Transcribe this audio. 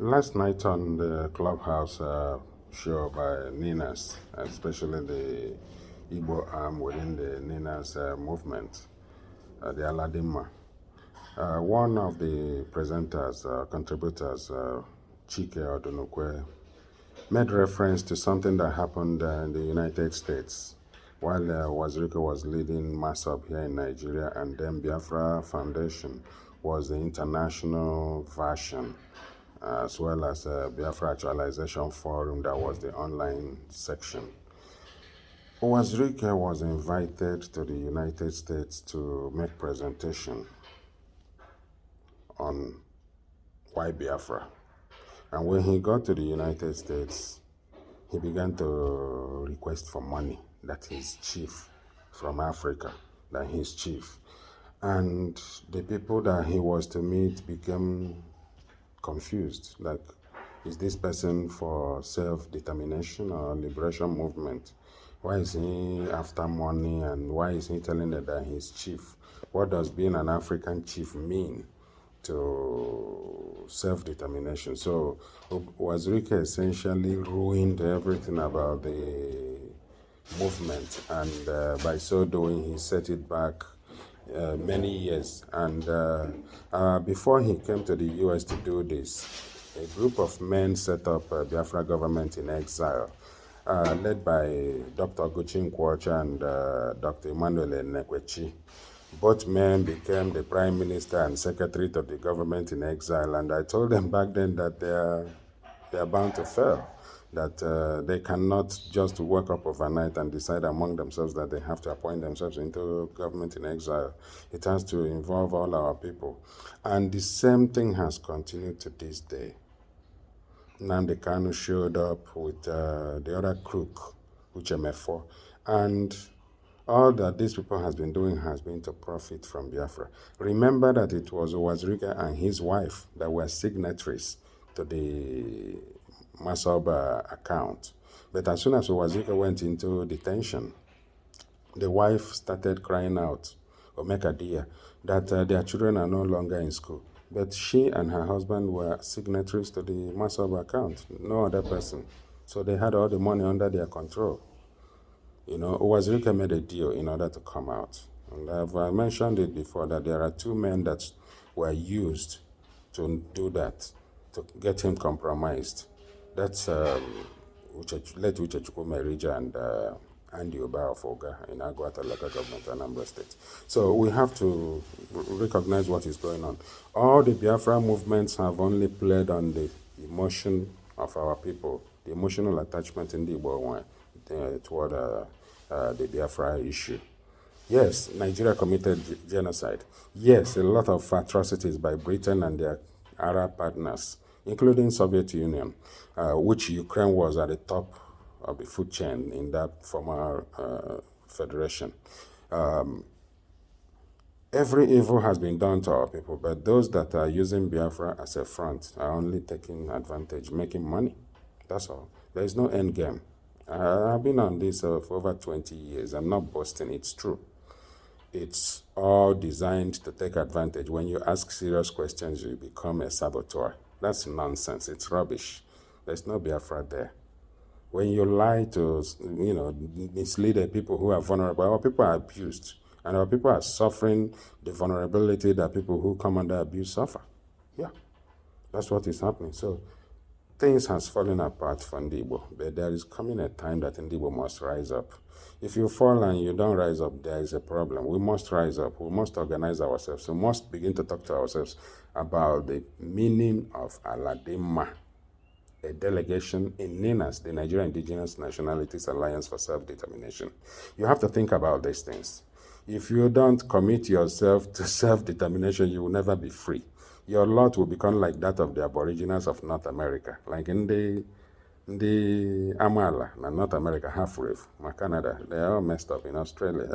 Last night on the Clubhouse show by Ninas, especially the Igbo arm within the Ninas movement, the Aladima, one of the presenters, contributors, Chike Odunukwe, made reference to something that happened in the United States while Wazirika was leading MASOB here in Nigeria, and then Biafra Foundation was the international version, as well as Biafra Actualization Forum, that was the online section. Wazirika was invited to the United States to make presentation on why Biafra. And when he got to the United States, he began to request for money, that his chief from Africa, that his chief. And the people that he was to meet became confused, like, is this person for self-determination or liberation movement? Why is he after money, and why is he telling them that he's chief? What does being an African chief mean to self-determination? So Wazirika essentially ruined everything about the movement, and by so doing, he set it back many years. And before he came to the US to do this, a group of men set up a Biafra government in exile, led by Dr. Guchin Nkwocha and Dr. Emmanuel Nekwechi. Both men became the prime minister and secretary to the government in exile, and I told them back then that they are bound to fail, that they cannot just wake up overnight and decide among themselves that they have to appoint themselves into government in exile. It has to involve all our people. And the same thing has continued to this day. Nnamdi Kanu showed up with the other crook, Uchemefo, and all that these people has been doing has been to profit from Biafra. Remember that it was Wazirika and his wife that were signatories to the Masoba account. But as soon as Wazirika went into detention, the wife started crying out, Omekadia, that their children are no longer in school. But she and her husband were signatories to the Masoba account, no other person. So they had all the money under their control. You know, Wazirika made a deal in order to come out. And I've mentioned it before that there are two men that were used to do that, to get him compromised. That's late Uchechukwu Merija and Ndi-Igbo of Oga in Agwata local government, Anambra State. So we have to recognize what is going on. All the Biafra movements have only played on the emotion of our people, the emotional attachment in the Igbo toward the Biafra issue. Yes, Nigeria committed genocide. Yes, a lot of atrocities by Britain and their Arab partners, including Soviet Union, which Ukraine was at the top of the food chain in that former federation. Every evil has been done to our people, but those that are using Biafra as a front are only taking advantage, making money. That's all. There is no end game. I've been on this for over 20 years. I'm not boasting, it's true. It's all designed to take advantage. When you ask serious questions, you become a saboteur. That's nonsense. It's rubbish. There's no Biafra there. When you lie to, mislead the people who are vulnerable, our people are abused. And our people are suffering the vulnerability that people who come under abuse suffer. Yeah, that's what is happening. So things has fallen apart for Ndi-Igbo, but there is coming a time that Ndi-Igbo must rise up. If you fall and you don't rise up, there is a problem. We must rise up. We must organize ourselves. We must begin to talk to ourselves about the meaning of Aladima, a delegation in NINAS, the Nigerian Indigenous Nationalities Alliance for Self-Determination. You have to think about these things. If you don't commit yourself to self-determination, you will never be free. Your lot will become like that of the Aboriginals of North America, like in the Amala, North America, half-wave, Canada. They are all messed up in Australia.